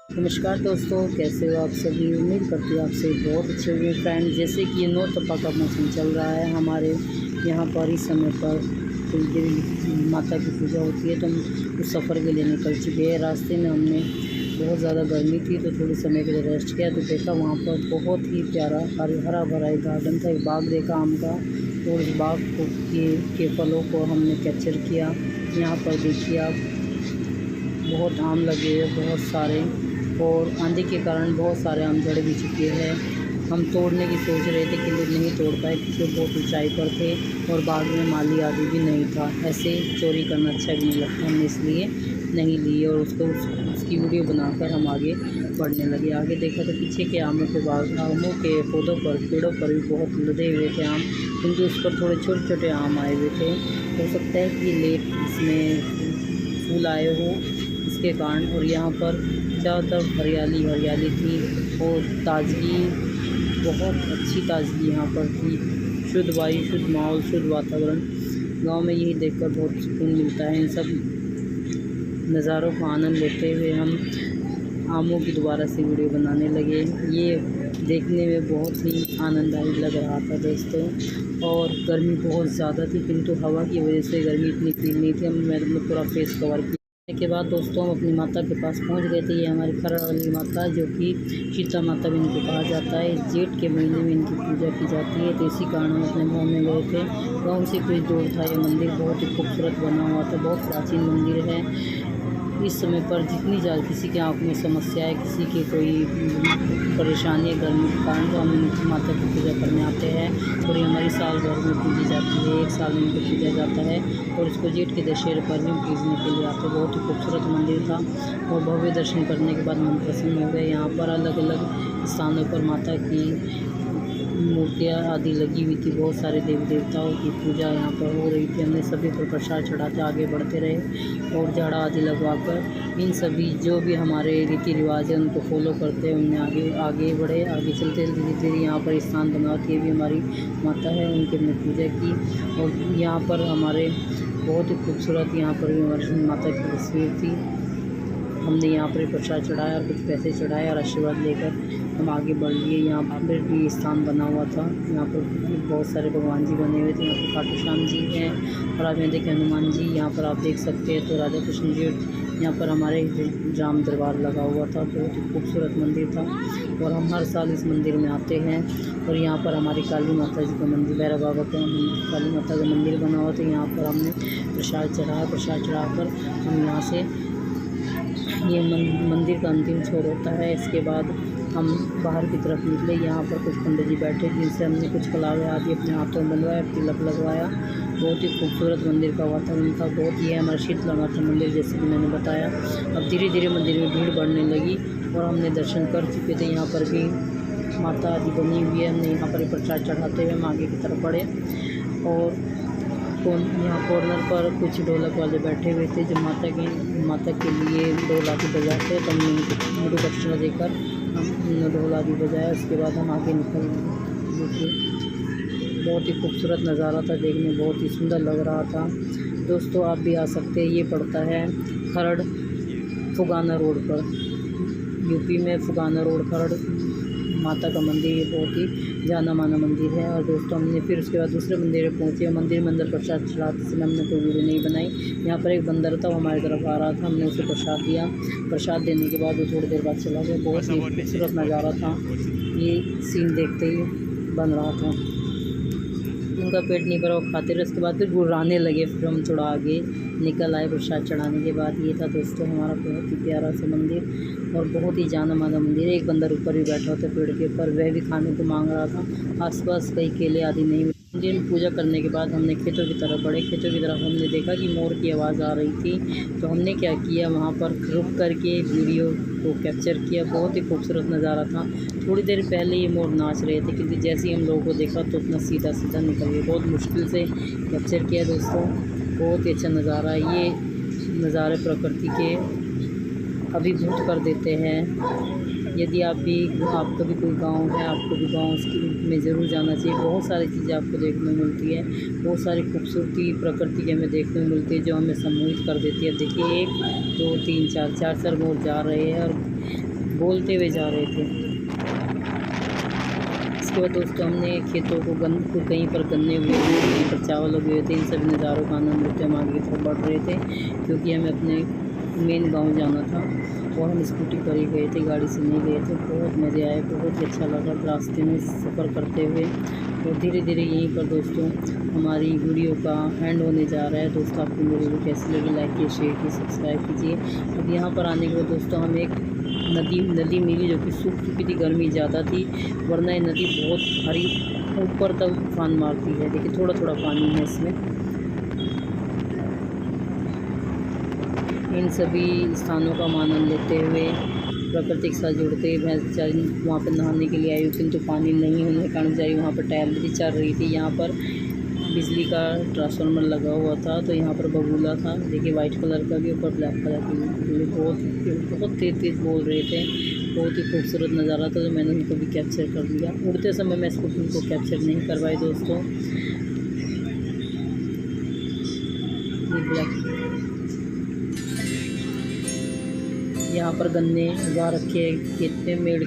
नमस्कार दोस्तों, कैसे हो आप सभी। उम्मीद करती हूँ आप सभी बहुत अच्छे होंगे। फ्रेंड, जैसे कि ये नौ तपा का मौसम चल रहा है हमारे यहाँ पर, इस समय पर कोई देवी माता की पूजा होती है, तो हम उस सफ़र के लिए निकल चुके हैं। रास्ते में हमने बहुत ज़्यादा गर्मी थी तो थोड़ी समय के लिए रेस्ट किया, तो देखा वहाँ पर बहुत ही प्यारा हरा भरा एक गार्डन था। एक बाग देखा आम का, और उस बाग को के फलों को हमने कैप्चर किया। यहाँ पर देखिए आप, बहुत आम लगे हुए बहुत सारे, और आंधी के कारण बहुत सारे आम झड़ भी चुके हैं। हम तोड़ने की सोच रहे थे कि लोग नहीं तोड़ पाए क्योंकि बहुत ऊंचाई पर थे और बाग में माली आदि भी नहीं था। ऐसे चोरी करना अच्छा भी नहीं लगता, हमने इसलिए नहीं ली और उसकी वीडियो बनाकर हम आगे बढ़ने लगे। आगे देखा तो पीछे के आमों के बाग, आमों के पौधों पर, पेड़ों पर भी बहुत लदे हुए थे आम, किंतु उस पर थोड़े छोटे छोटे आम आए हुए थे। हो सकता है कि लेट इसमें फूल आए हो इसके कारण। और यहाँ पर चारों तरफ हरियाली हरियाली थी और ताज़गी, बहुत अच्छी ताज़गी यहाँ पर थी। शुद्ध वायु, शुद्ध माहौल, शुद्ध वातावरण। गांव में यही देखकर बहुत सुकून मिलता है। इन सब नज़ारों का आनंद लेते हुए हम आमों की दोबारा से वीडियो बनाने लगे। ये देखने में बहुत ही आनंददायक लग रहा था दोस्तों। और गर्मी बहुत ज़्यादा थी, किंतु हवा की वजह से गर्मी इतनी फील नहीं थी। मैंने पूरा फेस कवर किया के बाद दोस्तों हम अपनी माता के पास पहुंच गए थे। ये हमारी खरड़ वाली माता, जो कि सीता माता भी इनको कहा जाता है। इस जेठ के महीने में इनकी पूजा की जाती है, तो इसी कारण हम अपने गाँव में गए थे। गाँव से कुछ दूर था ये मंदिर, बहुत ही खूबसूरत बना हुआ था, बहुत प्राचीन मंदिर है। इस समय पर जितनी ज़्यादा किसी के आँख में समस्या है, किसी की कोई परेशानी है गर्मी के कारण, तो हम माता की पूजा करने आते हैं। और ये हमारी साल भर में पूजी जाती है, एक साल में इनको पूजा जाता है। और इसको जेठ के दशहरे पर भी पूजने के लिए आते हैं। बहुत ही खूबसूरत मंदिर था और भव्य दर्शन करने के बाद मन प्रसन्न हो गए। यहाँ पर अलग अलग स्थानों पर माता की मूर्तियाँ आदि लगी हुई थी। बहुत सारे देवी देवताओं की पूजा यहाँ पर हो रही थी। हमने सभी पर प्रसाद चढ़ाते आगे बढ़ते रहे और झाड़ा आदि लगवाकर इन सभी जो भी हमारे रीति रिवाज है उनको फॉलो करते हुए हमने आगे बढ़े। आगे चलते धीरे धीरे यहाँ पर स्थान बना के भी हमारी माता है, उनकी हमने पूजा की। और यहाँ पर हमारे बहुत ही खूबसूरत, यहाँ पर भी हमारी माता की तस्वीर थी। हमने यहाँ पर प्रसाद चढ़ाया और कुछ पैसे चढ़ाए और आशीर्वाद लेकर हम आगे बढ़ लिए। यहाँ पर भी स्थान बना हुआ था, यहाँ पर बहुत सारे भगवान जी बने हुए थे। यहाँ पर खाटू श्याम जी हैं और आज में देखें हनुमान जी, यहाँ पर आप देख सकते हैं। तो राधा कृष्ण जी, यहाँ पर हमारे राम दरबार लगा हुआ था। बहुत ही खूबसूरत मंदिर था और हम हर साल इस मंदिर में आते हैं। और यहाँ पर हमारी काली माता जी का मंदिर, भैरव बाबा का काली माता का मंदिर बना हुआ था। यहाँ पर हमने प्रसाद चढ़ाया, प्रसाद चढ़ाकर हम यहाँ से, ये मंदिर का अंतिम छोर होता है। इसके बाद हम बाहर की तरफ निकले। यहाँ पर कुछ पंडित जी बैठे जिनसे हमने कुछ कलावे आदि अपने हाथों में बनवाया, तिलक लगवाया। बहुत ही खूबसूरत मंदिर का वातावरण था। बहुत ही हमारा शीतला माता मंदिर, जैसे कि मैंने बताया। अब धीरे धीरे मंदिर में भीड़ बढ़ने लगी और हमने दर्शन कर चुके थे। यहाँ पर भी माता आदि बनी हुई है। हमने यहाँ पर प्रसाद चढ़ाते हुए हम आगे की तरफ बढ़े और यहाँ कॉर्नर पर कुछ ढोलक वाले बैठे हुए थे जो माता के लिए ढोल आदि बजाते हैं। तो हमने उनको मुझे दक्षिणा देकर हम ढोल आदि बजाया। उसके बाद हम आगे निकल गए। बहुत ही खूबसूरत नज़ारा था, देखने बहुत ही सुंदर लग रहा था। दोस्तों आप भी आ सकते हैं। ये पड़ता है खरड़ फुगाना रोड पर, यूपी में फुगाना रोड खरड़ माता का मंदिर। ये बहुत ही जाना माना मंदिर है। और दोस्तों हमने फिर उसके बाद दूसरे मंदिर में पहुँचे। मंदिर में अंदर प्रसाद चढ़ाते समय हमने कोई वीडियो नहीं बनाई। यहाँ पर एक बंदर था, वो हमारी तरफ आ रहा था, हमने उसे प्रसाद दिया। प्रसाद देने के बाद वो थोड़ी देर बाद चला गया। बहुत ही खूबसूरत नज़ारा था, ये सीन देखते ही बन रहा था। उनका पेट नहीं भरा, वो खाते रहे। उसके बाद फिर गुर्राने लगे। फिर हम थोड़ा आगे निकल आए प्रसाद चढ़ाने के बाद। ये था दोस्तों हमारा बहुत ही प्यारा सा मंदिर और बहुत ही जाना माना मंदिर है। एक बंदर ऊपर भी बैठा होता है पेड़ के ऊपर, वह भी खाने को मांग रहा था। आसपास कई केले आदि नहीं मिले। मंदिर में पूजा करने के बाद हमने खेतों की तरफ बढ़े। खेतों की तरफ हमने देखा कि मोर की आवाज़ आ रही थी, तो हमने क्या किया, वहाँ पर रुक करके वीडियो को कैप्चर किया। बहुत ही खूबसूरत नज़ारा था। थोड़ी देर पहले ये मोर नाच रहे थे, क्योंकि जैसे ही हम लोगों को देखा तो अपना सीधा सीधा निकल गए। बहुत मुश्किल से कैप्चर किया दोस्तों। बहुत ही अच्छा नज़ारा है। ये नज़ारे प्रकृति के अभिभूत कर देते हैं। यदि आप कभी कोई गांव है, आपको भी गांव में ज़रूर जाना चाहिए। बहुत सारी चीज़ें आपको देखने को मिलती है, बहुत सारी खूबसूरती प्रकृति की हमें देखने को मिलती है जो हमें सम्मोहित कर देती है। देखिए 1 2 3 4 4 मोर जा रहे हैं और बोलते हुए जा रहे थे। इसके बाद दोस्तों हमने खेतों को कहीं पर गन्ने हुए थे, कहीं पर चावल उगे हुए थे। इन सभी नज़ारों का आनंद लेते हम आगे की तरफ बढ़ रहे थे, क्योंकि हमें अपने मेन गांव जाना था और हम स्कूटी पर ही गए थे, गाड़ी से नहीं गए थे। बहुत मज़े आए, बहुत ही अच्छा लगा रास्ते में सफ़र करते हुए। और धीरे धीरे यहीं पर दोस्तों हमारी वीडियो का एंड होने जा रहा है। दोस्तों आपको मेरी वीडियो कैसी लगी, लाइक कीजिए, शेयर कीजिए, सब्सक्राइब कीजिए। अब यहाँ पर आने के बाद दोस्तों हम एक नदी मिली जो कि सूख चुकी थी, गर्मी ज़्यादा थी, वरना ये नदी बहुत भारी ऊपर तक उफान मारती है। देखिए थोड़ा थोड़ा पानी है इसमें। इन सभी स्थानों का आनंद लेते हुए, प्रकृति के साथ जुड़ते हुए भैंस बेचारी वहाँ पर नहाने के लिए आई हुई, किंतु पानी नहीं होने के कारण बेचारी वहाँ पर टहल रही थी, चल रही थी। यहाँ पर बिजली का ट्रांसफार्मर लगा हुआ था, तो यहाँ पर बगुला था, देखिए वाइट कलर का भी, ऊपर ब्लैक कलर की। बहुत तेज़ बोल रहे थे। बहुत ही खूबसूरत नज़ारा था, जो मैंने उनको भी कैप्चर कर लिया। उड़ते समय मैं इसको उनको कैप्चर नहीं करवाई दोस्तों। ये ब्लैक, यहाँ पर गन्ने उगा रखे खेत में मेड़